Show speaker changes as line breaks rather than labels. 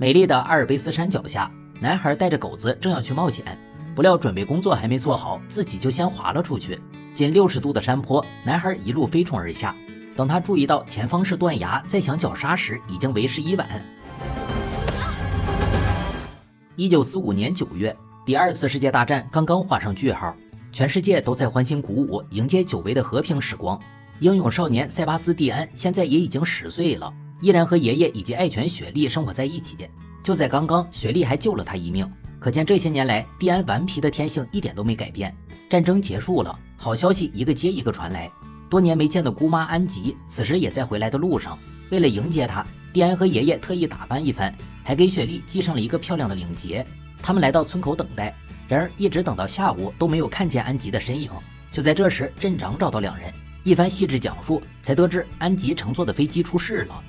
美丽的阿尔卑斯山脚下，男孩带着狗子正要去冒险，不料准备工作还没做好，自己就先滑了出去。近60度的山坡，男孩一路飞冲而下。等他注意到前方是断崖，再想绞杀时，已经为时已晚。1945年9月，第2次世界大战刚刚画上句号，全世界都在欢欣鼓舞，迎接久违的和平时光。英勇少年塞巴斯蒂安现在也已经10岁了，依然和爷爷以及爱犬雪莉生活在一起。就在刚刚，雪莉还救了他一命。可见这些年来，蒂安顽皮的天性一点都没改变。战争结束了，好消息一个接一个传来。多年没见的姑妈安吉此时也在回来的路上。为了迎接她，蒂安和爷爷特意打扮一番，还给雪莉系上了一个漂亮的领结。他们来到村口等待，然而一直等到下午都没有看见安吉的身影。就在这时，镇长找到两人，一番细致讲述，才得知安吉乘坐的飞机出事了。